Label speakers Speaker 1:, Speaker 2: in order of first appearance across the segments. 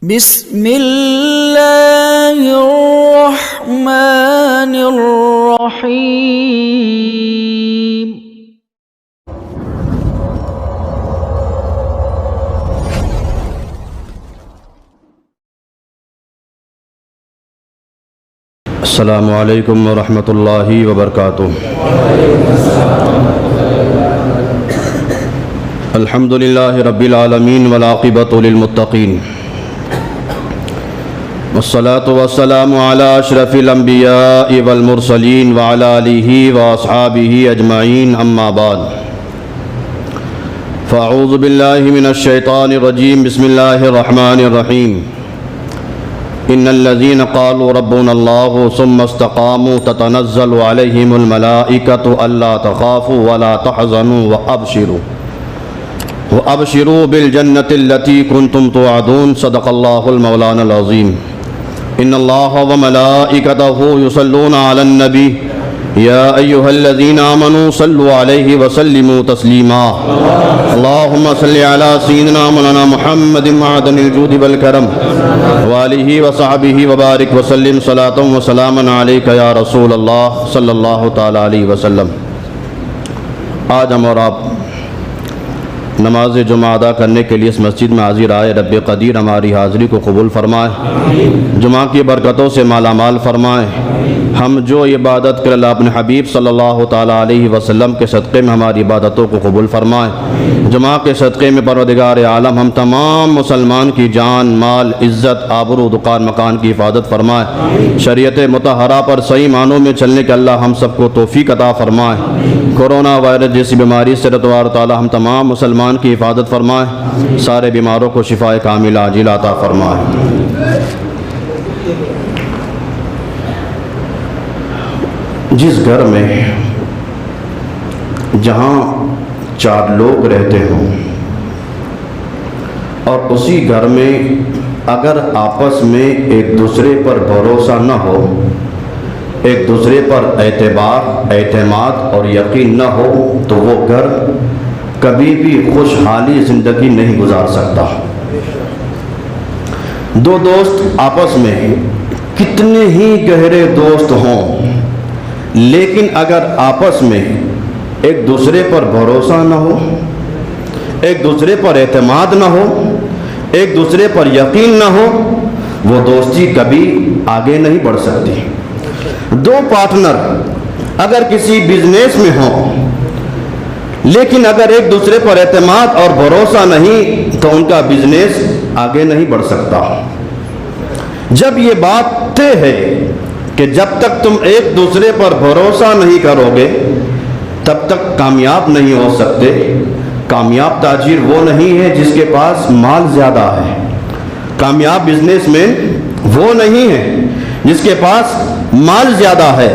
Speaker 1: بسم اللہ الرحمن الرحیم
Speaker 2: السلام علیکم ورحمۃ اللہ وبرکاتہ۔ الحمد للہ رب العالمین والعاقبۃ للمتقین، والصلاة والسلام علی اشرف الانبیاء والمرسلین وعلی آلہ واصحابہ اجمعین، اما بعد فاعوذ باللہ من الشیطان الرجیم، بسم اللہ الرحمن الرحیم۔ ان الذين قالوا ربنا الله ثم استقاموا تتنزل عليهم الملائكة الا تخافوا ولا تحزنوا وابشروا بالجنة التي كنتم توعدون، صدق الله المولانا العظيم۔ ان الله وملائكته يصلون على النبي يا ايها الذين امنوا صلوا عليه وسلموا تسليما، اللهم صل على سيدنا مولانا محمد معدن الجود والكرم وآلہ وصحبہ وبارک وسلم، صلاۃ وسلاما علیک یا رسول اللہ صلی اللہ تعالی علیہ وسلم۔ آج ہم اور آپ نماز جمعہ ادا کرنے کے لیے اس مسجد میں حاضر آئے۔ رب قدیر ہماری حاضری کو قبول فرمائے، جمعہ کی برکتوں سے مالا مال فرمائے۔ ہم جو عبادت کر اللہ اپنے حبیب صلی اللہ تعالیٰ علیہ وسلم کے صدقے میں ہماری عبادتوں کو قبول فرمائے۔ جمعہ کے صدقے میں پروردگار عالم ہم تمام مسلمان کی جان، مال، عزت، آبرو، دکان مکان کی حفاظت فرمائے۔ شریعت مطہرہ پر صحیح معنوں میں چلنے کے اللہ ہم سب کو توفیق عطا فرمائے۔ کورونا وائرس جیسی بیماری سے تبارک تعالیٰ ہم تمام مسلمان کی حفاظت فرمائے، سارے بیماروں کو شفاء کاملہ عاجلہ عطا فرمائے۔ جس گھر میں جہاں 4 لوگ رہتے ہوں اور اسی گھر میں اگر آپس میں ایک دوسرے پر بھروسہ نہ ہو، ایک دوسرے پر اعتماد اور یقین نہ ہو، تو وہ گھر کبھی بھی خوشحالی زندگی نہیں گزار سکتا۔ 2 دوست آپس میں کتنے ہی گہرے دوست ہوں، لیکن اگر آپس میں ایک دوسرے پر بھروسہ نہ ہو، ایک دوسرے پر اعتماد نہ ہو، ایک دوسرے پر یقین نہ ہو، وہ دوستی کبھی آگے نہیں بڑھ سکتی۔ 2 پارٹنر اگر کسی بزنس میں ہوں، لیکن اگر ایک دوسرے پر اعتماد اور بھروسہ نہیں تو ان کا بزنس آگے نہیں بڑھ سکتا۔ جب یہ بات طے ہے کہ جب تک تم ایک دوسرے پر بھروسہ نہیں کرو گے تب تک کامیاب نہیں ہو سکتے۔ کامیاب تاجر وہ نہیں ہے جس کے پاس مال زیادہ ہے، کامیاب بزنس مین وہ نہیں ہے جس کے پاس مال زیادہ ہے،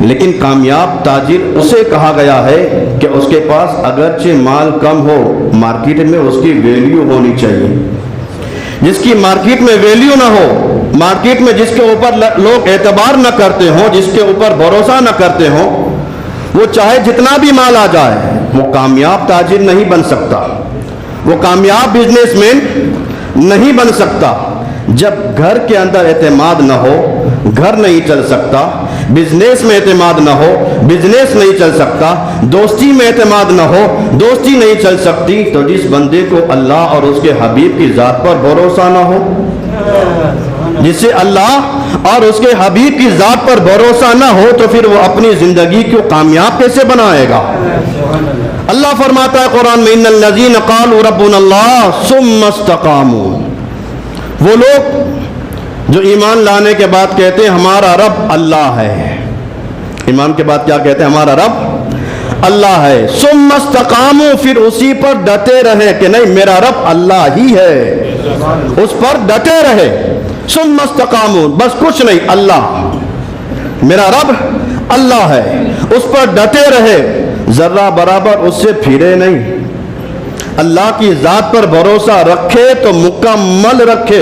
Speaker 2: لیکن کامیاب تاجر اسے کہا گیا ہے کہ اس کے پاس اگرچہ مال کم ہو، مارکیٹ میں اس کی ویلیو ہونی چاہیے۔ جس کی مارکیٹ میں ویلیو نہ ہو، مارکیٹ میں جس کے اوپر لوگ اعتبار نہ کرتے ہوں، جس کے اوپر بھروسہ نہ کرتے ہوں، وہ چاہے جتنا بھی مال آ جائے وہ کامیاب تاجر نہیں بن سکتا، وہ کامیاب بزنس مین نہیں بن سکتا۔ جب گھر کے اندر اعتماد نہ ہو گھر نہیں چل سکتا، بزنس میں اعتماد نہ ہو بزنس نہیں چل سکتا، دوستی میں اعتماد نہ ہو دوستی نہیں چل سکتی۔ تو جس بندے کو اللہ اور اس کے حبیب کی ذات پر بھروسہ نہ ہو، جس سے اللہ اور اس کے حبیب کی ذات پر بھروسہ نہ ہو، تو پھر وہ اپنی زندگی کو کامیاب کیسے بنائے گا؟ اللہ فرماتا ہے قرآن میں، ان الذین قالوا ربنا اللہ ثم استقاموا، وہ لوگ جو ایمان لانے کے بعد کہتے ہیں ہمارا رب اللہ ہے، ایمان کے بعد کیا کہتے ہیں؟ ہمارا رب اللہ ہے۔ ثم استقاموا، پھر اسی پر ڈٹے رہے کہ نہیں میرا رب اللہ ہی ہے، اس پر ڈٹے رہے۔ ثم استقاموا، بس کچھ نہیں، اللہ میرا رب اللہ ہے، اس پر ڈٹے رہے، ذرہ برابر اس سے پھرے نہیں۔ اللہ کی ذات پر بھروسہ رکھے تو مکمل رکھے۔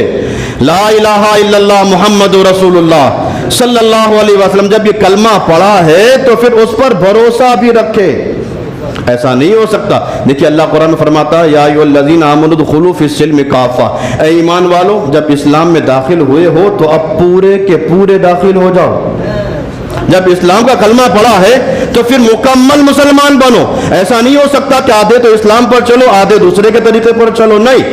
Speaker 2: لا الہ الا اللہ محمد رسول اللہ صلی اللہ علیہ وسلم، جب یہ کلمہ پڑھا ہے تو پھر اس پر بھروسہ بھی رکھے۔ ایسا نہیں ہو سکتا. دیکھیے اللہ قرآن میں فرماتا ہے یا ایھا الذین آمنوا ادخلوا فی السلم کافہ، اے ایمان والو جب اسلام میں داخل ہوئے ہو تو اب پورے کے پورے داخل ہو جاؤ. جب اسلام کا کلمہ پڑھا ہے تو پھر مکمل مسلمان بنو. ایسا نہیں ہو سکتا کہ آدھے تو اسلام پر چلو آدھے دوسرے کے طریقے پر چلو. نہیں،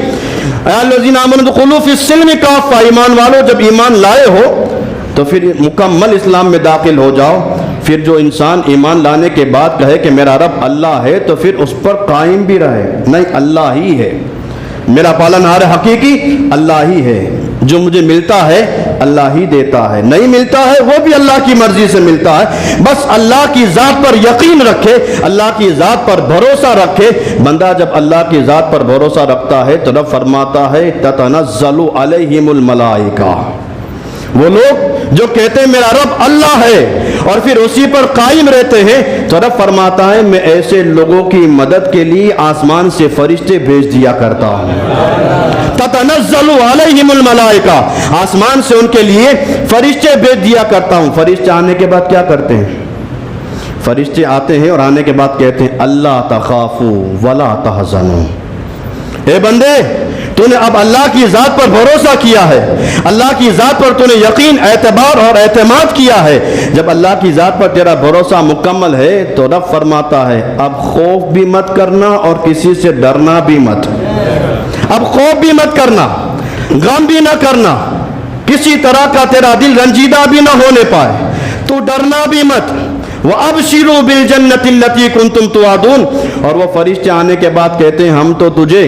Speaker 2: اے الذین آمنوا ادخلوا فی السلم کافہ، ایمان والو جب ایمان لائے ہو تو پھر مکمل اسلام میں داخل ہو جاؤ. پھر جو انسان ایمان لانے کے بعد کہے کہ میرا رب اللہ ہے تو پھر اس پر قائم بھی رہے. نہیں، اللہ ہی ہے میرا پالنہار حقیقی، اللہ ہی ہے. جو مجھے ملتا ہے اللہ ہی دیتا ہے، نہیں ملتا ہے وہ بھی اللہ کی مرضی سے ملتا ہے. بس اللہ کی ذات پر یقین رکھے، اللہ کی ذات پر بھروسہ رکھے. بندہ جب اللہ کی ذات پر بھروسہ رکھتا ہے تو رب فرماتا ہے تتنزل علیہم الملائکہ. وہ لوگ جو کہتے ہیں میرا رب اللہ ہے اور پھر اسی پر قائم رہتے ہیں تو رب فرماتا ہے میں ایسے لوگوں کی مدد کے لیے آسمان سے فرشتے بھیج دیا کرتا ہوں. تتنزل علیہم الملائکہ، آسمان سے ان کے لیے فرشتے بھیج دیا کرتا ہوں. فرشتے آنے کے بعد کیا کرتے ہیں؟ فرشتے آتے ہیں اور آنے کے بعد کہتے ہیں اللہ تخافوا ولا تحزنوا. اے بندے تو نے اب اللہ کی ذات پر بھروسہ کیا ہے، اللہ کی ذات پر تو نے یقین، اعتبار اور اعتماد کیا ہے. جب اللہ کی ذات پر تیرا بھروسہ مکمل ہے تو رب فرماتا ہے اب خوف بھی مت کرنا اور کسی سے ڈرنا بھی مت. اب خوف بھی مت کرنا، غم بھی نہ کرنا، کسی طرح کا تیرا دل رنجیدہ بھی نہ ہونے پائے، تو ڈرنا بھی مت. وَأَبْشِرُوا بِالْجَنَّةِ الَّتِي كُنْتُمْ تُوعَدُونَ. اور وہ فرشتے آنے کے بعد کہتے ہیں ہم تو تجھے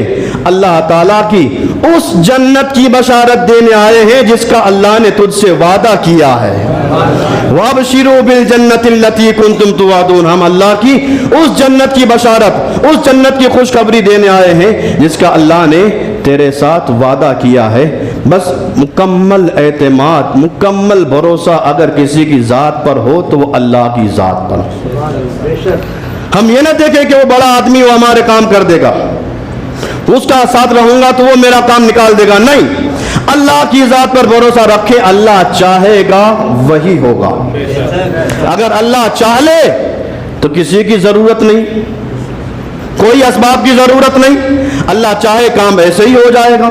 Speaker 2: اللہ تعالیٰ کی اس جنت کی بشارت دینے آئے ہیں جس کا اللہ نے تجھ سے وعدہ کیا ہے. وَأَبْشِرُوا بِالْجَنَّةِ الَّتِي كُنْتُمْ تُوعَدُونَ. ہم اللہ کی اس جنت کی بشارت، اس جنت کی خوشخبری دینے آئے ہیں جس کا اللہ نے تیرے ساتھ وعدہ کیا ہے. بس مکمل اعتماد، مکمل بھروسہ اگر کسی کی ذات پر ہو تو وہ اللہ کی ذات پر. ہم یہ نہ دیکھیں کہ وہ بڑا آدمی وہ ہمارے کام کر دے گا، اس کا ساتھ رہوں گا تو وہ میرا کام نکال دے گا. نہیں، اللہ کی ذات پر بھروسہ رکھے، اللہ چاہے گا وہی ہوگا. اگر اللہ چاہ لے تو کسی کی ضرورت نہیں، کوئی اسباب کی ضرورت نہیں. اللہ چاہے کام ایسے ہی ہو جائے گا.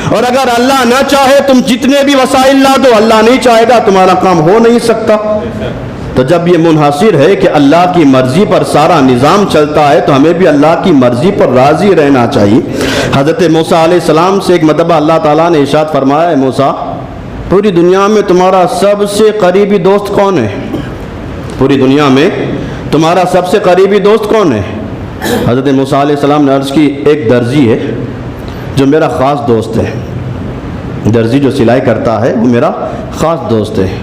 Speaker 2: اور اگر اللہ نہ چاہے تم جتنے بھی وسائل لا دو، اللہ نہیں چاہے گا تمہارا کام ہو نہیں سکتا. تو جب یہ منحصر ہے کہ اللہ کی مرضی پر سارا نظام چلتا ہے تو ہمیں بھی اللہ کی مرضی پر راضی رہنا چاہیے. حضرت موسیٰ علیہ السلام سے ایک مرتبہ اللہ تعالیٰ نے ارشاد فرمایا ہے موسیٰ پوری دنیا میں تمہارا سب سے قریبی دوست کون ہے؟ پوری دنیا میں تمہارا سب سے قریبی دوست کون ہے؟ حضرت موسیٰ علیہ السلام نے عرض کی ایک درزی ہے جو میرا خاص دوست ہے. درزی جو سلائی کرتا ہے وہ میرا خاص دوست ہے.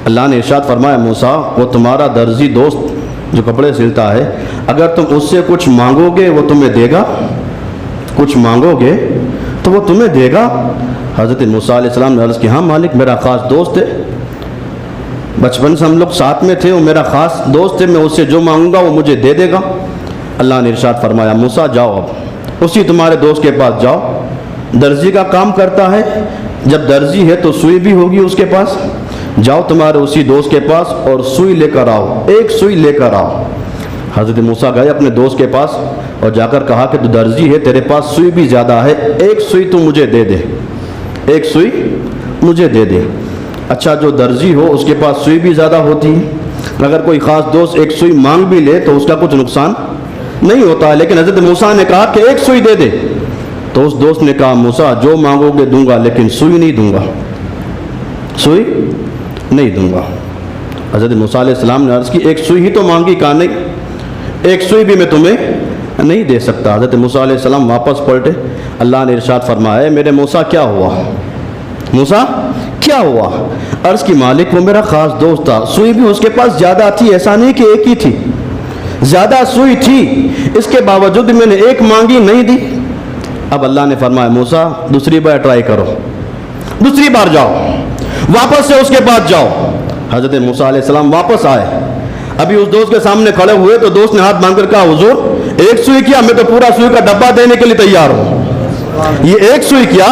Speaker 2: اللہ نے ارشاد فرمایا موسیٰ وہ تمہارا درزی دوست جو کپڑے سلتا ہے اگر تم اس سے کچھ مانگو گے وہ تمہیں دے گا؟ کچھ مانگو گے تو وہ تمہیں دے گا؟ حضرت موسیٰ علیہ السلام نے عرض کی ہاں مالک میرا خاص دوست ہے، بچپن سے ہم لوگ ساتھ میں تھے، وہ میرا خاص دوست ہے، میں اس سے جو مانگوں گا وہ مجھے دے دے گا. اللہ نے ارشاد فرمایا موسیٰ جاؤ اب اسی تمہارے دوست کے پاس جاؤ. درزی کا کام کرتا ہے، جب درزی ہے تو سوئی بھی ہوگی اس کے پاس. جاؤ تمہارے اسی دوست کے پاس اور سوئی لے کر آؤ، ایک سوئی لے کر آؤ. حضرت موسیٰ گئے اپنے دوست کے پاس اور جا کر کہا کہ تو درزی ہے تیرے پاس سوئی بھی زیادہ ہے، ایک سوئی تو مجھے دے دے، ایک سوئی مجھے دے دے. اچھا جو درزی ہو اس کے پاس سوئی بھی زیادہ ہوتی ہے، اگر کوئی خاص دوست ایک سوئی مانگ بھی لے تو اس کا کچھ نقصان نہیں ہوتا ہے. لیکن حضرت موسیٰ نے کہا کہ ایک سوئی دے دے تو اس دوست نے کہا موسیٰ جو مانگو گے دوں گا لیکن سوئی نہیں دوں گا، سوئی نہیں دوں گا. حضرت موسیٰ علیہ السلام نے عرض کی ایک سوئی ہی تو مانگی، کہا نہیں ایک سوئی بھی میں تمہیں نہیں دے سکتا. حضرت موسیٰ علیہ السلام واپس پلٹے. اللہ نے ارشاد فرمایا میرے موسیٰ کیا ہوا؟ موسیٰ کیا ہوا؟ عرض کی مالک وہ میرا خاص دوست تھا، سوئی بھی اس کے پاس زیادہ تھی، ایسا نہیں کہ ایک ہی تھی، زیادہ سوئی تھی، اس کے باوجود میں نے ایک مانگی نہیں دی. اب اللہ نے فرمایا موسیٰ دوسری بار ٹرائی کرو، دوسری بار جاؤ، واپس سے اس کے پاس جاؤ. حضرت موسیٰ علیہ السلام واپس آئے. ابھی اس دوست کے سامنے کھڑے ہوئے تو دوست نے ہاتھ باندھ کر کہا حضور ایک سوئی کیا میں تو پورا سوئی کا ڈبہ دینے کے لیے تیار ہوں. یہ ایک سوئی کیا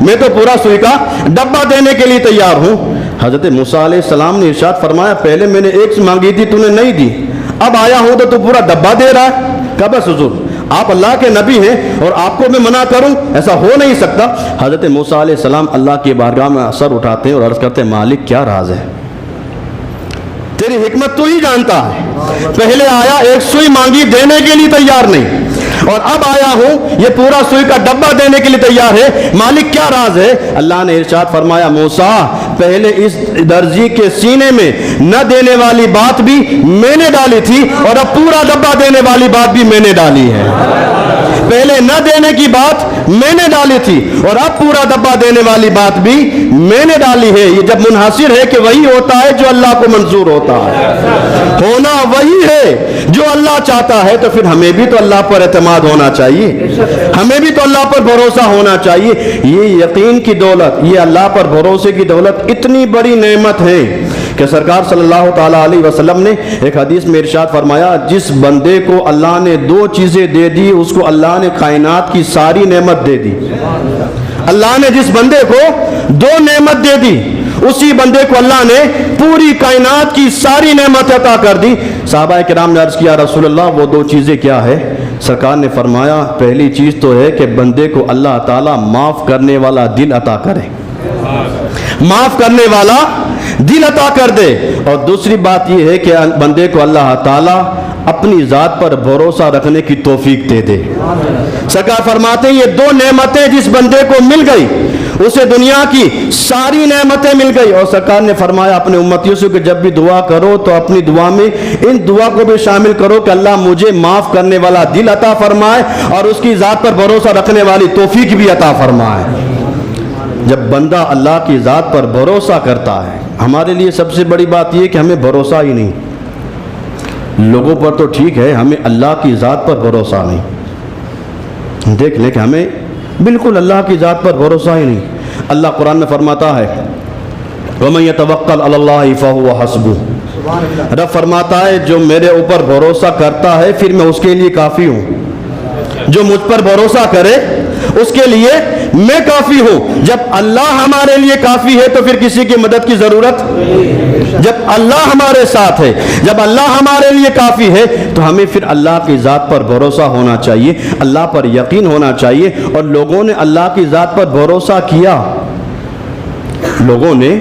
Speaker 2: میں تو پورا سوئی کا ڈبہ دینے کے لیے تیار ہوں. حضرت موسیٰ علیہ السلام نے ارشاد فرمایا پہلے میں نے ایک مانگی تھی تو نے نہیں دی، اب آیا ہوں تو پورا ڈبہ دے رہا ہے. کہا بس حضور آپ اللہ کے نبی ہیں اور آپ کو میں منع کروں؟ ایسا ہو نہیں سکتا. حضرت موسیٰ علیہ السلام اللہ کی بارگاہ میں سر اٹھاتے ہیں اور عرض کرتے ہیں مالک کیا راز ہے؟ تیری حکمت تو ہی جانتا ہے. پہلے آیا ایک سوئی مانگی دینے کے لیے تیار نہیں, اور اب آیا ہوں یہ پورا سوئی کا ڈبہ دینے کے لیے تیار ہے. مالک کیا راز ہے؟ اللہ نے ارشاد فرمایا موسیٰ پہلے اس درزی کے سینے میں نہ دینے والی بات بھی میں نے ڈالی تھی اور اب پورا ڈبہ دینے والی بات بھی میں نے ڈالی ہے. پہلے نہ دینے کی بات میں نے ڈالی تھی اور اب پورا ڈبہ دینے والی بات بھی میں نے ڈالی ہے. یہ جب منحصر ہے کہ وہی ہوتا ہے جو اللہ کو منظور ہوتا ہے, ہونا وہی ہے جو اللہ چاہتا ہے, تو پھر ہمیں بھی تو اللہ پر اعتماد ہونا چاہیے, ہمیں بھی تو اللہ پر بھروسہ ہونا چاہیے. یہ یقین کی دولت, یہ اللہ پر بھروسے کی دولت اتنی بڑی نعمت ہے کہ سرکار صلی اللہ تعالیٰ علیہ وسلم نے ایک حدیث میں ارشاد فرمایا جس بندے کو اللہ نے دو چیزیں دے دی اس کو اللہ نے کائنات کی ساری نعمت دے دی. اللہ نے جس بندے کو دو نعمت دے دی اسی بندے کو اللہ نے پوری کائنات کی ساری نعمت عطا کر دی. صحابہ کرام نے عرض کیا رسول اللہ وہ دو چیزیں کیا ہے؟ سرکار نے فرمایا پہلی چیز تو ہے کہ بندے کو اللہ تعالیٰ معاف کرنے والا دل عطا کرے, معاف کرنے والا دل عطا کر دے, اور دوسری بات یہ ہے کہ بندے کو اللہ تعالیٰ اپنی ذات پر بھروسہ رکھنے کی توفیق دے دے. سرکار فرماتے ہیں یہ دو نعمتیں جس بندے کو مل گئی اسے دنیا کی ساری نعمتیں مل گئی. اور سرکار نے فرمایا اپنے امتیوں سے کہ جب بھی دعا کرو تو اپنی دعا میں ان دعا کو بھی شامل کرو کہ اللہ مجھے معاف کرنے والا دل عطا فرمائے اور اس کی ذات پر بھروسہ رکھنے والی توفیق بھی عطا فرمائے. جب بندہ اللہ کی ذات پر بھروسہ کرتا ہے, ہمارے لیے سب سے بڑی بات یہ کہ ہمیں بھروسہ ہی نہیں, لوگوں پر تو ٹھیک ہے, ہمیں اللہ کی ذات پر بھروسہ نہیں. دیکھ لیں کہ ہمیں بالکل اللہ کی ذات پر بھروسہ ہی نہیں. اللہ قرآن میں فرماتا ہے وَمَن يَتَوَكَّلْ عَلَى اللَّهِ فَهُوَ حَسْبُهُ, رب فرماتا ہے جو میرے اوپر بھروسہ کرتا ہے پھر میں اس کے لیے کافی ہوں. جو مجھ پر بھروسہ کرے اس کے لیے میں کافی ہوں. جب اللہ ہمارے لیے کافی ہے تو پھر کسی کی مدد کی ضرورت, جب اللہ ہمارے ساتھ ہے, جب اللہ ہمارے لیے کافی ہے تو ہمیں پھر اللہ کی ذات پر بھروسہ ہونا چاہیے, اللہ پر یقین ہونا چاہیے. اور لوگوں نے اللہ کی ذات پر بھروسہ کیا, لوگوں نے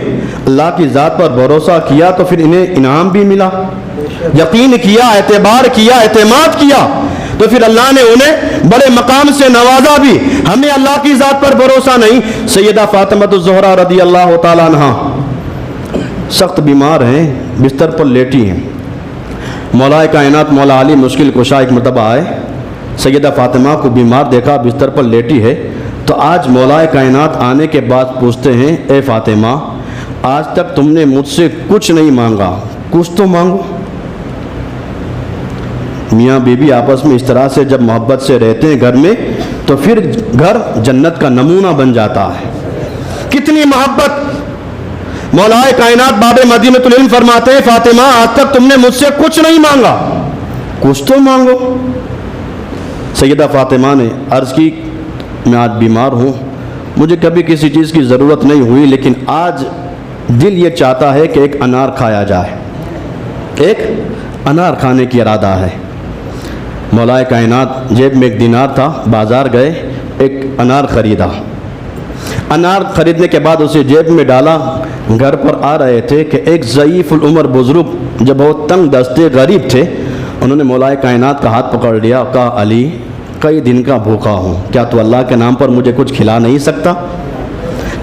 Speaker 2: اللہ کی ذات پر بھروسہ کیا تو پھر انہیں انعام بھی ملا, یقین کیا, اعتبار کیا, اعتماد کیا تو پھر اللہ نے انہیں بڑے مقام سے نوازا بھی. ہمیں اللہ کی ذات پر بھروسہ نہیں. سیدہ فاطمہ الزہرا رضی اللہ تعالیٰ عنہا سخت بیمار ہیں, بستر پر لیٹی ہیں. مولا کائنات مولا علی مشکل کشا ایک مرتبہ آئے, سیدہ فاطمہ کو بیمار دیکھا بستر پر لیٹی ہے, تو آج مولا کائنات آنے کے بعد پوچھتے ہیں اے فاطمہ آج تک تم نے مجھ سے کچھ نہیں مانگا, کچھ تو مانگو. میاں بیوی آپس میں اس طرح سے جب محبت سے رہتے ہیں گھر میں تو پھر گھر جنت کا نمونہ بن جاتا ہے. کتنی محبت. مولا کائنات باب مدینۃ العلم فرماتے ہیں فاطمہ آج تک تم نے مجھ سے کچھ نہیں مانگا, کچھ تو مانگو. سیدہ فاطمہ نے عرض کی میں آج بیمار ہوں, مجھے کبھی کسی چیز کی ضرورت نہیں ہوئی لیکن آج دل یہ چاہتا ہے کہ ایک انار کھایا جائے, ایک انار کھانے کی ارادہ ہے. مولا کائنات جیب میں ایک دینار تھا, بازار گئے, ایک انار خریدا. انار خریدنے کے بعد اسے جیب میں ڈالا. گھر پر آ رہے تھے کہ ایک ضعیف العمر بزرگ جو بہت تنگ دستے غریب تھے, انہوں نے مولا کائنات کا ہاتھ پکڑ لیا, کہا علی کئی دن کا بھوکا ہوں, کیا تو اللہ کے نام پر مجھے کچھ کھلا نہیں سکتا؟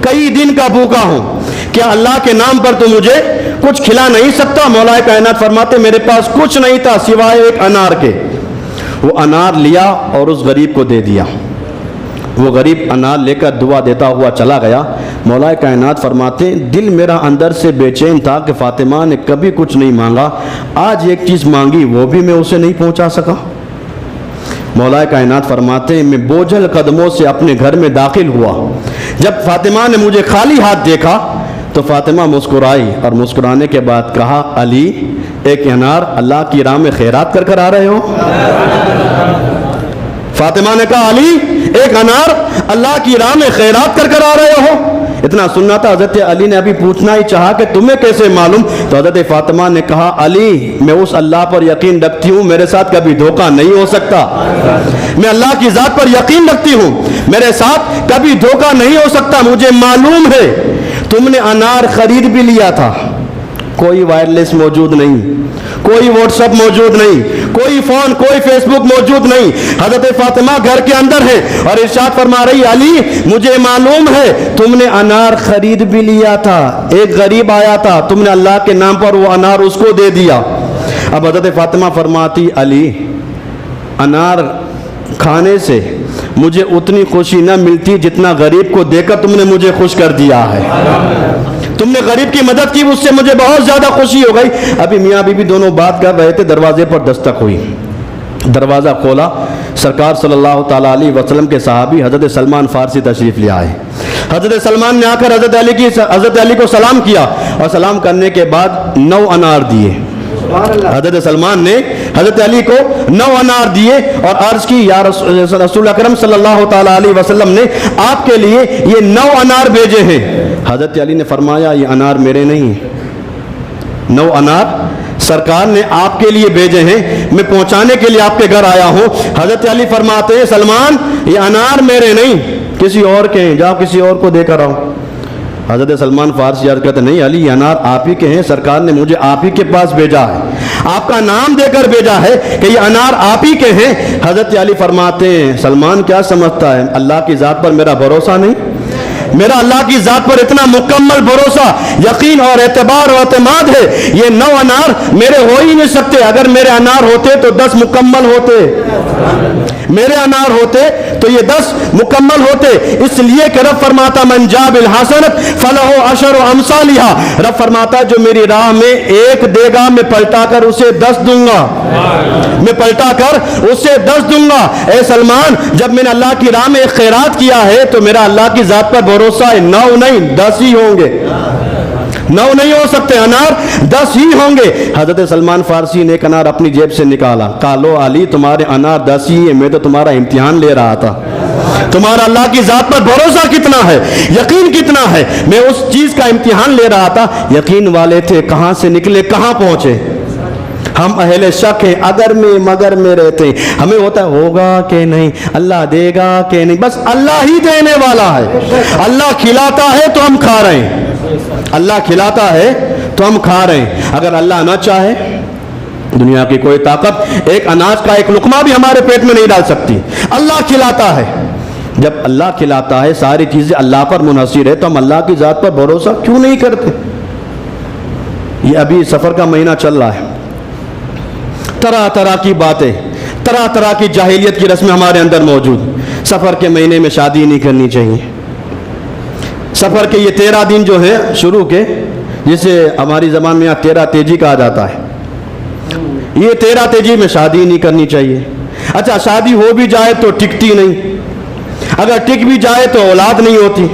Speaker 2: کئی دن کا بھوکا ہوں, کیا اللہ کے نام پر تو مجھے کچھ کھلا نہیں سکتا؟ مولا کائنات فرماتے میرے پاس کچھ نہیں تھا سوائے ایک انار کے. وہ انار لیا اور اس غریب کو دے دیا. وہ غریب انار لے کر دعا دیتا ہوا چلا گیا. مولا کائنات فرماتے دل میرا اندر سے بے چین تھا کہ فاطمہ نے کبھی کچھ نہیں مانگا, آج ایک چیز مانگی وہ بھی میں اسے نہیں پہنچا سکا. مولا کائنات فرماتے ہیں میں بوجھل قدموں سے اپنے گھر میں داخل ہوا. جب فاطمہ نے مجھے خالی ہاتھ دیکھا تو فاطمہ مسکرائی اور مسکرانے کے بعد کہا علی ایک انار اللہ کی راہ میں خیرات کر کر آ رہے ہو؟ فاطمہ نے کہا علی ایک انار اللہ کی راہ میں خیرات کر کر آ رہے ہو؟ اتنا سننا تھا. حضرت علی نے ابھی پوچھنا ہی چاہا کہ تمہیں کیسے معلوم؟ تو حضرت فاطمہ نے کہا علی میں اس اللہ پر یقین رکھتی ہوں میرے ساتھ کبھی دھوکہ نہیں ہو سکتا. میں اللہ کی ذات پر یقین رکھتی ہوں میرے ساتھ کبھی دھوکہ نہیں ہو سکتا. مجھے معلوم ہے تم نے انار خرید بھی لیا تھا, کوئی وائرلیس موجود نہیں, کوئی واٹس ایپ موجود نہیں, کوئی فون, کوئی فیس بک موجود نہیں. حضرت فاطمہ گھر کے اندر ہے اور ارشاد فرما رہی علی مجھے معلوم ہے تم نے انار خرید بھی لیا تھا, ایک غریب آیا تھا, تم نے اللہ کے نام پر وہ انار اس کو دے دیا. اب حضرت فاطمہ فرماتی علی انار کھانے سے مجھے اتنی خوشی نہ ملتی جتنا غریب کو دے کر تم نے مجھے خوش کر دیا ہے. تم نے غریب کی مدد کی, اس سے مجھے بہت زیادہ خوشی ہو گئی. ابھی میاں بیوی دونوں بات کر رہے تھے, دروازے پر دستک ہوئی. دروازہ کھولا, سرکار صلی اللہ تعالیٰ علیہ وسلم کے صحابی حضرت سلمان فارسی تشریف لے آئے. حضرت سلمان نے آ کر حضرت علی کو سلام کیا اور سلام کرنے کے بعد 9 انار دیے. حضرت سلمان نے حضرت علی کو 9 انار دیے اور عرض کی یا رسول اکرم صلی اللہ تعالیٰ علیہ وسلم نے آپ کے لیے یہ 9 انار بھیجے ہیں. حضرت علی نے فرمایا یہ انار میرے نہیں, 9 انار سرکار نے آپ کے لیے بھیجے ہیں, میں پہنچانے کے لیے آپ کے گھر آیا ہوں. حضرت علی فرماتے ہیں سلمان یہ انار میرے نہیں کسی اور کے ہیں, جاؤ کسی اور کو دے کر آؤ. حضرت سلمان فارسی عرض کہتے نہیں علی یہ انار آپ ہی کے ہیں, سرکار نے مجھے آپ ہی کے پاس بھیجا ہے, آپ کا نام دے کر بھیجا ہے کہ یہ انار آپ ہی کے ہیں. حضرت علی فرماتے ہیں سلمان کیا سمجھتا ہے اللہ کی ذات پر میرا بھروسہ نہیں؟ میرا اللہ کی ذات پر اتنا مکمل بھروسہ, یقین اور اعتبار اور اعتماد ہے, یہ 9 انار میرے ہو ہی نہیں سکتے. اگر میرے انار ہوتے تو 10 مکمل ہوتے, میرے انار ہوتے تو یہ 10 مکمل ہوتے. اس لیے کہ رب فرماتا من جاء بالحسنۃ فلہ عشر امثالھا, رب فرماتا جو میری راہ میں ایک دے گا میں پلٹا کر اسے 10 دوں گا, میں پلٹا کر اسے 10 دوں گا. اے سلمان جب میں نے اللہ کی راہ میں ایک خیرات کیا ہے تو میرا اللہ کی ذات پر بھروسہ ہے, 9 نہیں 10 ہی ہوں گے, 9 نہیں ہو سکتے, انار 10 ہی ہوں گے. حضرت سلمان فارسی نے ایک انار اپنی جیب سے نکالا, کہا لو علی تمہارے انار 10 ہی ہیں, میں تو تمہارا امتحان لے رہا تھا, تمہارا اللہ کی ذات پر بھروسہ کتنا ہے, یقین کتنا ہے, میں اس چیز کا امتحان لے رہا تھا. یقین والے تھے, کہاں سے نکلے کہاں پہنچے. ہم اہل شک ہیں, اگر میں مگر میں رہتے ہیں, ہمیں ہوتا ہے ہوگا کہ نہیں, اللہ دے گا کہ نہیں, بس اللہ ہی دینے والا ہے. اللہ کھلاتا ہے تو ہم کھا رہے ہیں, اللہ کھلاتا ہے تو ہم کھا رہے ہیں. اگر اللہ نہ چاہے دنیا کی کوئی طاقت ایک اناج کا ایک لقمہ بھی ہمارے پیٹ میں نہیں ڈال سکتی. اللہ کھلاتا ہے, جب اللہ کھلاتا ہے ساری چیزیں اللہ پر منحصر ہے تو ہم اللہ کی ذات پر بھروسہ کیوں نہیں کرتے. یہ ابھی سفر کا مہینہ چل رہا ہے, طرح طرح کی باتیں, طرح طرح کی جاہلیت کی رسمیں ہمارے اندر موجود. سفر کے مہینے میں شادی نہیں کرنی چاہیے. سفر کے یہ 13 دن جو ہیں شروع کے, جسے ہماری زبان میں 13 تیجی کہا جاتا ہے, یہ 13 تیجی میں شادی نہیں کرنی چاہیے. اچھا شادی ہو بھی جائے تو ٹکتی نہیں, اگر ٹک بھی جائے تو اولاد نہیں ہوتی.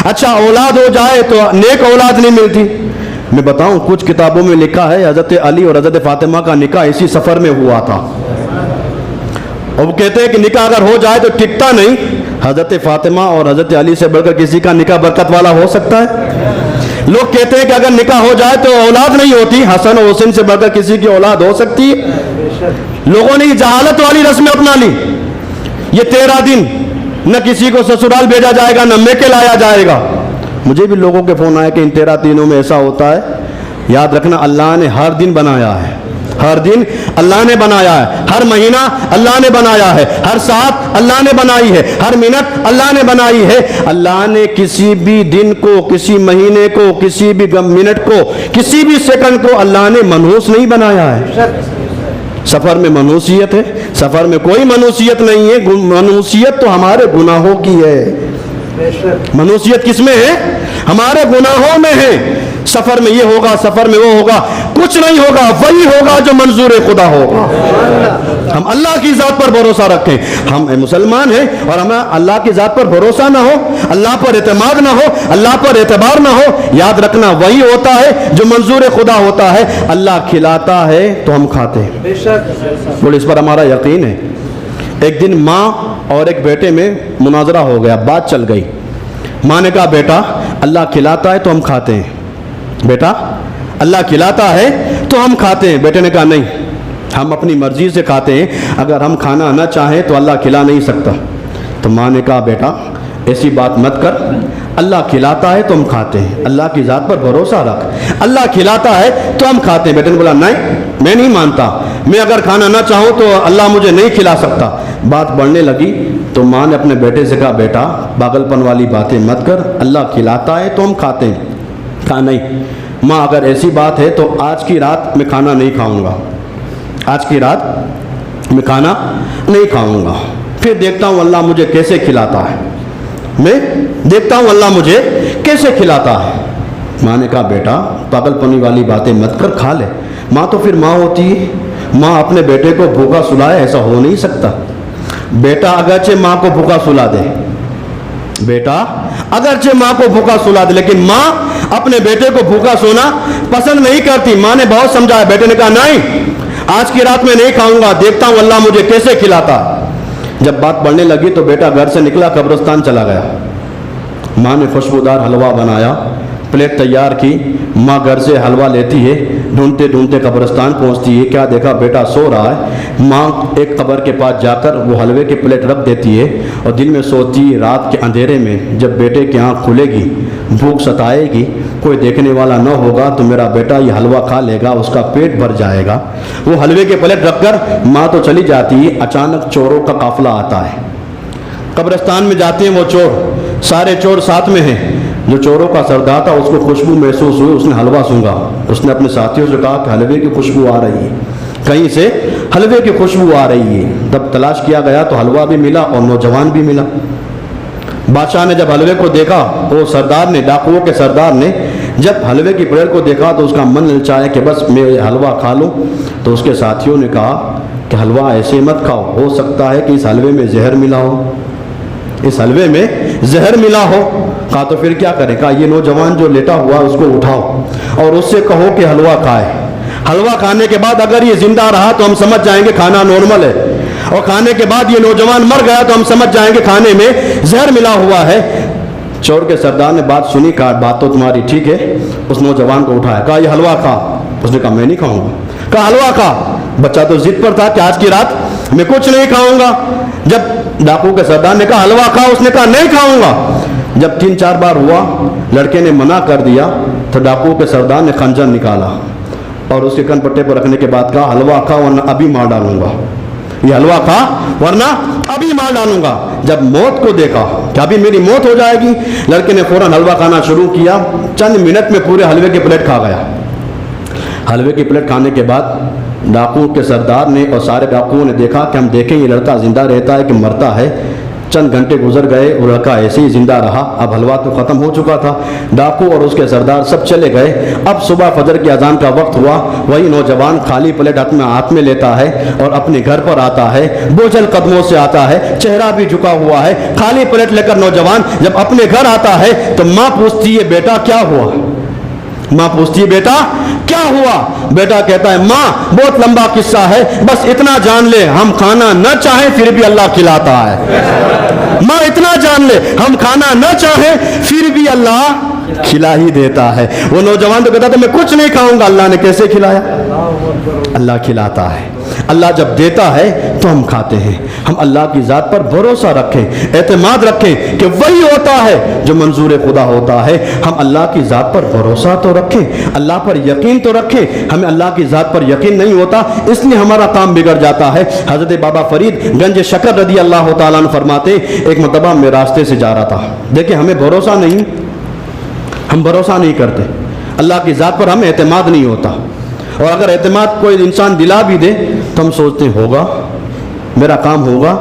Speaker 2: اچھا اولاد ہو جائے تو نیک اولاد نہیں ملتی. میں بتاؤں کچھ کتابوں میں لکھا ہے حضرت علی اور حضرت فاطمہ کا نکاح اسی سفر میں ہوا تھا, اور وہ کہتے ہیں کہ نکاح اگر ہو جائے تو ٹکتا نہیں. حضرت فاطمہ اور حضرت علی سے بڑھ کر کسی کا نکاح برکت والا ہو سکتا ہے؟ لوگ کہتے ہیں کہ اگر نکاح ہو جائے تو اولاد نہیں ہوتی. حسن و حسین سے بڑھ کر کسی کی اولاد ہو سکتی ہے؟ لوگوں نے یہ جہالت والی رسمیں اپنا لی. یہ 13 دن نہ کسی کو سسرال بھیجا جائے گا نہ میکے لایا جائے گا. مجھے بھی لوگوں کے فون آئے کہ ان 13 دنوں میں ایسا ہوتا ہے. یاد رکھنا اللہ نے ہر دن بنایا ہے, ہر دن اللہ نے بنایا ہے, ہر مہینہ اللہ نے بنایا ہے, ہر ساتھ اللہ نے بنائی ہے, ہر منٹ اللہ نے بنائی ہے. اللہ نے کسی بھی دن کو, کسی مہینے کو, کسی بھی منٹ کو, کسی بھی سیکنڈ کو اللہ نے منحوس نہیں بنایا ہے. سفر میں منحوسیت ہے, سفر میں کوئی منحوسیت نہیں ہے. منحوسیت تو ہمارے گناہوں کی ہے. منحوسیت کس میں ہے؟ ہمارے گناہوں میں ہے. سفر میں یہ ہوگا, سفر میں وہ ہوگا, کچھ نہیں ہوگا. وہی ہوگا جو منظور خدا ہوگا. ہم اللہ کی ذات پر بھروسہ رکھیں. ہم مسلمان ہیں اور ہمیں اللہ کی ذات پر بھروسہ نہ ہو, اللہ پر اعتماد نہ ہو, اللہ پر اعتبار نہ ہو, یاد رکھنا وہی ہوتا ہے جو منظور خدا ہوتا ہے. اللہ کھلاتا ہے تو ہم کھاتے ہیں, بولے اس پر ہمارا یقین ہے. ایک دن ماں اور ایک بیٹے میں مناظرہ ہو گیا, بات چل گئی. ماں نے کہا بیٹا اللہ کھلاتا ہے تو ہم کھاتے ہیں، بیٹا اللہ کھلاتا ہے تو ہم کھاتے ہیں۔ بیٹے نے کہا نہیں، ہم اپنی مرضی سے کھاتے ہیں، اگر ہم کھانا نہ چاہیں تو اللہ کھلا نہیں سکتا۔ تو ماں نے کہا بیٹا ایسی بات مت کر، اللہ کھلاتا ہے تو ہم کھاتے ہیں، اللہ کی ذات پر بھروسہ رکھ، اللہ کھلاتا ہے تو ہم کھاتے ہیں۔ بیٹے نے بولا نہیں میں نہیں مانتا، میں اگر کھانا نہ چاہوں تو اللہ مجھے نہیں کھلا سکتا۔ بات بڑھنے لگی تو ماں نے اپنے بیٹے سے کہا بیٹا پاگل پن والی باتیں مت کر، اللہ کھلاتا ہے تو ہم کھاتے ہیں۔ کہا نہیں ماں اگر ایسی بات ہے تو آج کی رات میں کھانا نہیں کھاؤں گا، آج کی رات میں کھانا نہیں کھاؤں گا، پھر دیکھتا ہوں اللہ مجھے کیسے کھلاتا ہے، میں دیکھتا ہوں اللہ مجھے کیسے کھلاتا ہے۔ ماں نے کہا بیٹا پاگل پنی والی باتیں مت کر، کھا لے۔ ماں تو پھر ماں ہوتی ہے، ماں اپنے بیٹے کو بھوکا سلائے ایسا ہو نہیں سکتا۔ بیٹا اگرچہ ماں کو بھوکا سلا دے، بیٹا اگرچہ ماں کو بھوکا سلا دے، لیکن ماں اپنے بیٹے کو بھوکا سونا پسند نہیں کرتی۔ ماں نے بہت سمجھایا، بیٹے نے کہا نہیں آج کی رات میں نہیں کھاؤں گا، دیکھتا ہوں اللہ مجھے کیسے کھلاتا۔ جب بات بڑھنے لگی تو بیٹا گھر سے نکلا قبرستان چلا گیا۔ ماں نے خوشبودار حلوہ بنایا، پلیٹ تیار کی، ماں گھر سے حلوہ لیتی ہے، ڈھونڈتے ڈھونڈتے قبرستان پہنچتی ہے، کیا دیکھا بیٹا سو رہا ہے۔ ماں ایک قبر کے پاس جا کر وہ حلوے کی پلیٹ رکھ دیتی ہے اور دل میں سوچتی ہے رات کے اندھیرے میں جب بیٹے کی آنکھ کھلے گی، بھوک ستائے گی، کوئی دیکھنے والا نہ ہوگا تو میرا بیٹا یہ حلوہ کھا لے گا، اس کا پیٹ بھر جائے گا۔ وہ حلوے کی پلیٹ رکھ کر ماں تو چلی جاتی ہے، اچانک چوروں کا قافلہ آتا ہے۔ قبرستان میں جاتے ہیں وہ چور، سارے چور ساتھ میں ہیں۔ جو چوروں کا سردار تھا اس کو خوشبو محسوس ہوئی، اس نے حلوہ سونگا، اس نے اپنے ساتھیوں سے کہا کہ حلوے کی خوشبو آ رہی ہے، کہیں سے حلوے کی خوشبو آ رہی ہے۔ جب تلاش کیا گیا تو حلوہ بھی ملا اور نوجوان بھی ملا۔ بادشاہ نے جب حلوے کو دیکھا، وہ سردار نے، ڈاکوؤں کے سردار نے جب حلوے کی پلیٹ کو دیکھا تو اس کا من للچایا کہ بس میں حلوہ کھا لوں۔ تو اس کے ساتھیوں نے کہا کہ حلوہ ایسے مت کھاؤ، ہو سکتا ہے کہ اس حلوے میں زہر ملا ہو، اس حلوے میں زہر ملا ہو۔ کہا تو پھر کیا کریں؟ کہا یہ نوجوان جو لیٹا ہوا اس کو اٹھاؤ اور اس سے کہو کہ حلوہ کھائے۔ حلوہ کھانے کے بعد اگر یہ زندہ رہا تو ہم سمجھ جائیں گے کھانا نارمل ہے، اور کھانے کے بعد یہ نوجوان مر گیا تو ہم سمجھ جائیں گے کھانے میں زہر ملا ہوا ہے۔ چور کے سردار نے بات سنی، کہا بات تو تمہاری ٹھیک ہے۔ اس نوجوان کو اٹھایا، کہا یہ حلوہ کھا۔ اس نے کہا میں نہیں کھاؤں گا۔ کہا حلوہ کھا۔ بچہ تو ضد پر تھا کہ آج کی رات میں کچھ نہیں کھاؤں گا۔ جب ڈاکو کے سردار نے کہا حلوہ کھا، اس نے کہا نہیں کھاؤں گا۔ جب 3-4 بار ہوا، لڑکے نے منع کر دیا تو ڈاکو کے سردار نے خنجر نکالا اور اس کے کن پٹے پر رکھنے کے بعد کہا حلوہ کھا ورنہ ابھی مار ڈالوں گا، یہ حلوہ کھا ورنہ ابھی مار ڈالوں گا۔ جب موت کو دیکھا کہ ابھی میری موت ہو جائے گی، لڑکے نے فوراً حلوہ کھانا شروع کیا، چند منٹ میں پورے حلوے کی پلیٹ کھا گیا۔ حلوے کی پلیٹ کھانے کے بعد ڈاکو کے سردار نے اور سارے ڈاکوؤں نے دیکھا کہ ہم دیکھیں یہ لڑکا زندہ رہتا ہے کہ مرتا ہے۔ چند گھنٹے گزر گئے، وہ لڑکا ایسے ہی زندہ رہا۔ اب حلوہ تو ختم ہو چکا تھا، ڈاکو اور اس کے سردار سب چلے گئے۔ اب صبح فجر کی اذان کا وقت ہوا، وہی نوجوان خالی پلیٹ ہاتھ میں لیتا ہے اور اپنے گھر پر آتا ہے، بوجھل قدموں سے آتا ہے، چہرہ بھی جھکا ہوا ہے۔ خالی پلیٹ لے کر نوجوان جب اپنے گھر آتا ہے تو ماں پوچھتی ہے بیٹا کیا ہوا؟ ماں پوچھتی ہے بیٹا کیا ہوا؟ بیٹا کہتا ہے ماں بہت لمبا قصہ ہے، بس اتنا جان لے ہم کھانا نہ چاہیں پھر بھی اللہ کھلاتا ہے۔ ماں اتنا جان لے ہم کھانا نہ چاہیں پھر بھی اللہ کھلا ہی دیتا ہے۔ وہ نوجوان تو کہتا تھا میں کچھ نہیں کھاؤں گا، اللہ نے کیسے کھلایا؟ اللہ کھلاتا ہے۔ اللہ جب دیتا ہے تو ہم کھاتے ہیں۔ ہم اللہ کی ذات پر بھروسہ رکھیں، اعتماد رکھیں کہ وہی ہوتا ہے جو منظور خدا ہوتا ہے۔ ہم اللہ کی ذات پر بھروسہ تو رکھیں، اللہ پر یقین تو رکھیں۔ ہمیں اللہ کی ذات پر یقین نہیں ہوتا، اس لیے ہمارا کام بگڑ جاتا ہے۔ حضرت بابا فرید گنج شکر رضی اللہ تعالیٰ عنہ فرماتے ایک مرتبہ میں راستے سے جا رہا تھا، دیکھیں ہمیں بھروسہ نہیں، ہم بھروسہ نہیں کرتے، اللہ کی ذات پر ہمیں اعتماد نہیں ہوتا، اور اگر اعتماد کوئی انسان دلا بھی دے تو ہم سوچتے ہیں ہوگا، میرا کام ہوگا۔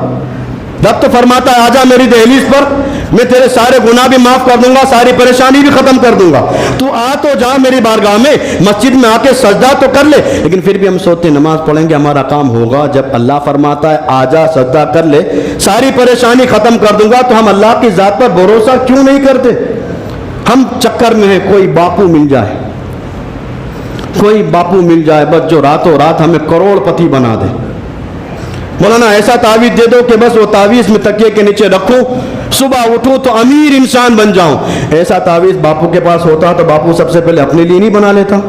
Speaker 2: رب تو فرماتا ہے آجا میری دہلیز پر، میں تیرے سارے گناہ بھی معاف کر دوں گا، ساری پریشانی بھی ختم کر دوں گا، تو آ تو جا میری بارگاہ میں، مسجد میں آ کے سجدہ تو کر لے۔ لیکن پھر بھی ہم سوچتے ہیں نماز پڑھیں گے ہمارا کام ہوگا۔ جب اللہ فرماتا ہے آجا سجدہ کر لے، ساری پریشانی ختم کر دوں گا، تو ہم اللہ کی ذات پر بھروسہ کیوں نہیں کرتے؟ ہم چکر میں ہیں کوئی باپو مل جائے، کوئی باپو مل جائے بس جو راتوں رات ہمیں کروڑ پتی بنا دے، مولانا ایسا تعویذ دے دو کہ بس وہ تعویذ میں تکیے کے نیچے رکھوں، صبح اٹھوں تو امیر انسان بن جاؤں۔ ایسا تعویذ باپو کے پاس ہوتا تو باپو سب سے پہلے اپنے لیے نہیں بنا لیتا؟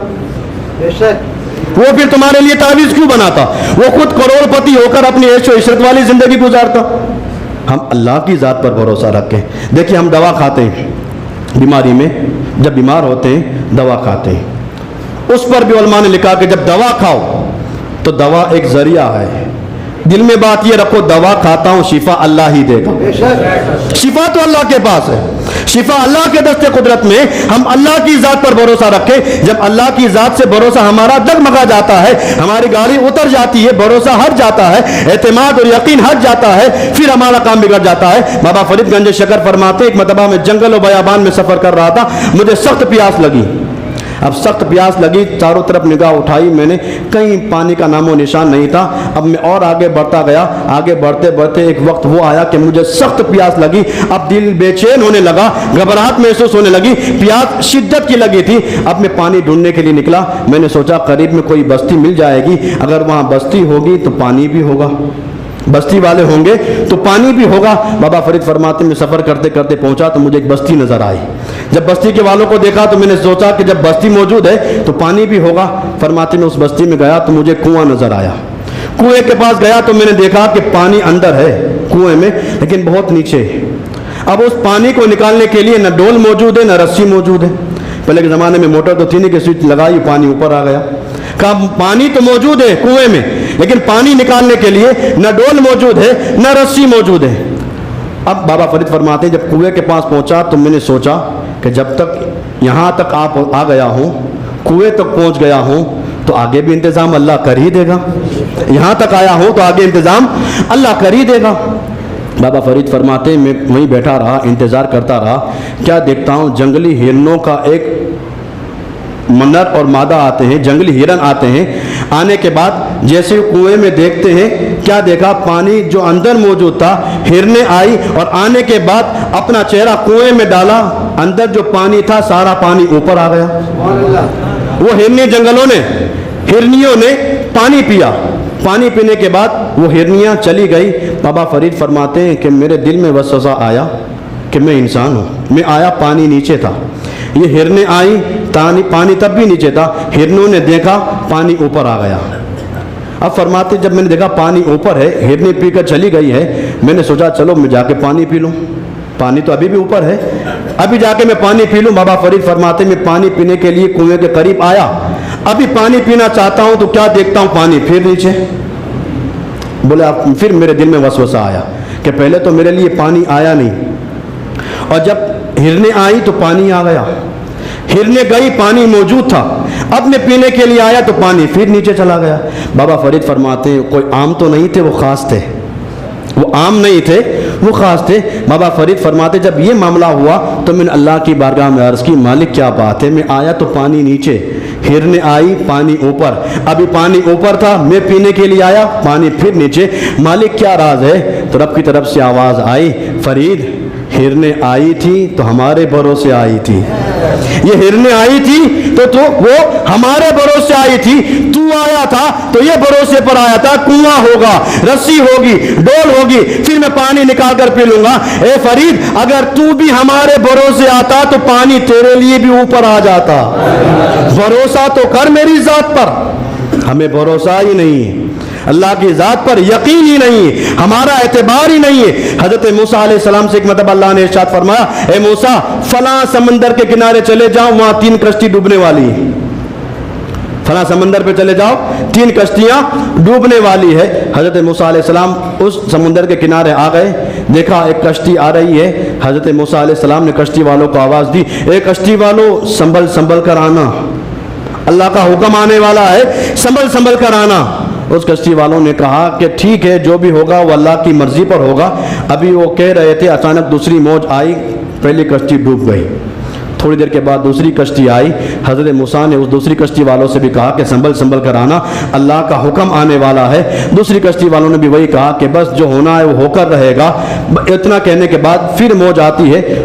Speaker 2: وہ پھر تمہارے لیے تعویذ کیوں بناتا؟ وہ خود کروڑ پتی ہو کر اپنی عیش و عشرت والی زندگی گزارتا۔ ہم اللہ کی ذات پر بھروسہ رکھیں۔ دیکھیں ہم دوا کھاتے ہیں بیماری میں، جب بیمار ہوتے ہیں دوا کھاتے ہیں، اس پر بھی علماء نے لکھا کہ جب دوا کھاؤ تو دوا ایک ذریعہ ہے، دل میں بات یہ رکھو دوا کھاتا ہوں شفا اللہ ہی دے گا، شفا تو اللہ کے پاس ہے، شفا اللہ کے دست قدرت میں۔ ہم اللہ کی ذات پر بھروسہ رکھیں۔ جب اللہ کی ذات سے بھروسہ ہمارا ڈگمگا جاتا ہے، ہماری گاڑی اتر جاتی ہے، بھروسہ ہٹ جاتا ہے، اعتماد اور یقین ہٹ جاتا ہے، پھر ہمارا کام بگڑ جاتا ہے۔ بابا فرید گنج شکر فرماتے ایک مرتبہ میں جنگل و بیابان میں سفر کر رہا تھا، مجھے سخت پیاس لگی۔ اب سخت پیاس لگی، چاروں طرف نگاہ اٹھائی میں نے، کہیں پانی کا نام و نشان نہیں تھا۔ اب میں اور آگے بڑھتا گیا، آگے بڑھتے بڑھتے ایک وقت وہ آیا کہ مجھے سخت پیاس لگی۔ اب دل بے چین ہونے لگا، گھبراہٹ محسوس ہونے لگی، پیاس شدت کی لگی تھی۔ اب میں پانی ڈھونڈنے کے لیے نکلا، میں نے سوچا قریب میں کوئی بستی مل جائے گی، اگر وہاں بستی ہوگی تو پانی بھی ہوگا، بستی والے ہوں گے تو پانی بھی ہوگا۔ بابا فرید فرماتے میں سفر کرتے کرتے پہنچا تو مجھے ایک بستی نظر آئی۔ جب بستی کے والوں کو دیکھا تو میں نے سوچا کہ جب بستی موجود ہے تو پانی بھی ہوگا۔ فرماتے میں اس بستی میں گیا تو مجھے کنواں نظر آیا۔ کنویں کے پاس گیا تو میں نے دیکھا کہ پانی اندر ہے کنویں میں، لیکن بہت نیچے۔ اب اس پانی کو نکالنے کے لیے نہ ڈول موجود ہے نہ رسی موجود ہے۔ پہلے کے زمانے میں موٹر تو تھی نہیں کہ سوئچ لگائی پانی اوپر آ گیا۔ کہا پانی تو موجود ہے کنویں میں، لیکن پانی نکالنے کے لیے نہ ڈول موجود ہے نہ رسی موجود ہے۔ اب بابا فرید فرماتے ہیں جب کنویں کے پاس پہنچا تو میں نے سوچا کہ جب تک یہاں تک آپ آ گیا ہوں، کنویں تک پہنچ گیا ہوں تو آگے بھی انتظام اللہ کر ہی دے گا، یہاں تک آیا ہوں تو آگے انتظام اللہ کر ہی دے گا۔ بابا فرید فرماتے ہیں میں وہیں بیٹھا رہا، انتظار کرتا رہا۔ کیا دیکھتا ہوں جنگلی ہرنوں کا ایک نر اور مادہ آتے ہیں، جنگلی ہرن آتے ہیں۔ آنے کے بعد جیسے کنویں میں دیکھتے ہیں، کیا دیکھا پانی جو اندر موجود تھا، ہرنیں آئی اور آنے کے بعد اپنا چہرہ کنویں میں ڈالا، اندر جو پانی تھا سارا پانی اوپر آ گیا۔ وہ ہرنی جنگلوں نے، ہرنیوں نے پانی پیا، پانی پینے کے بعد وہ ہرنیاں چلی گئی۔ بابا فرید فرماتے ہیں کہ میرے دل میں وسوسہ آیا کہ میں انسان ہوں، میں آیا پانی نیچے تھا، یہ ہرنیں آئیں پانی تب بھی نیچے تھا، ہرنوں نے دیکھا پانی اوپر آ گیا۔ اب فرماتے جب میں نے دیکھا پانی اوپر ہے، ہرنیں پی کر چلی گئی ہے، میں نے سوچا چلو میں جا کے پانی پی لوں، پانی تو ابھی بھی اوپر ہے، ابھی جا کے میں پانی پی لوں۔ بابا فرید فرماتے میں پانی پینے کے لیے کنویں کے قریب آیا، ابھی پانی پینا چاہتا ہوں تو کیا دیکھتا ہوں پانی پھر نیچے۔ بولے اب پھر میرے دل میں وسوسہ آیا کہ پہلے تو میرے لیے پانی آیا نہیں، اور جب ہرنیں آئی تو پانی آ گیا، ہرنیں گئی پانی موجود تھا، اب میں پینے کے لیے آیا تو پانی پھر نیچے چلا گیا۔ بابا فرید فرماتے ہیں کوئی عام تو نہیں تھے، وہ خاص تھے، وہ عام نہیں تھے، وہ خاص تھے۔ بابا فرید فرماتے جب یہ معاملہ ہوا تو میں نے اللہ کی بارگاہ میں عرض کی مالک کیا بات ہے، میں آیا تو پانی نیچے، ہرنیں آئی پانی اوپر، ابھی پانی اوپر تھا، میں پینے کے لیے آیا پانی پھر نیچے، مالک کیا راز ہے؟ تو رب کی طرف سے آواز آئی فرید ہرنیں آئی تھی تو ہمارے بھروسے آئی تھی، یہ ہرنیں آئی تھی تو وہ ہمارے بھروسے آئی تھی، تو آیا تھا تو یہ بھروسے پر آیا تھا، کنواں ہوگا، رسی ہوگی، ڈول ہوگی، پھر میں پانی نکال کر پی لوں گا۔ اے فرید اگر تو بھی ہمارے بھروسے آتا تو پانی تیرے لیے بھی اوپر آ جاتا، بھروسہ تو کر میری ذات پر۔ ہمیں بھروسہ ہی نہیں ہے، اللہ کی ذات پر یقین ہی نہیں ہے، ہمارا اعتبار ہی نہیں ہے۔ حضرت موسیٰ علیہ السلام سے ایک مرتبہ اللہ نے ارشاد فرمایا اے موسیٰ فلاں سمندر کے کنارے چلے جاؤ، وہاں 3 کشتی ڈوبنے والی ہیں، فلاں سمندر پہ چلے جاؤ 3 کشتیاں ڈوبنے والی ہے۔ حضرت موسیٰ علیہ السلام اس سمندر کے کنارے آ گئے، دیکھا ایک کشتی آ رہی ہے، حضرت موسیٰ علیہ السلام نے کشتی والوں کو آواز دی اے کشتی والوں سنبھل کر آنا، اللہ کا حکم آنے والا ہے، سنبھل کر آنا۔ اس کشتی والوں نے کہا کہ ٹھیک ہے جو بھی ہوگا وہ اللہ کی مرضی پر ہوگا۔ ابھی وہ کہہ رہے تھے اچانک دوسری موج آئی، پہلی کشتی ڈوب گئی، تھوڑی دیر کے بعد دوسری کشتی آئی، حضرت موسیٰ نے اس دوسری کشتی والوں سے بھی کہا کہ سنبھل کر آنا، اللہ کا حکم آنے والا ہے۔ دوسری کشتی والوں نے بھی وہی کہا کہ بس جو ہونا ہے وہ ہو کر رہے گا۔ اتنا کہنے کے بعد پھر موج آتی ہے،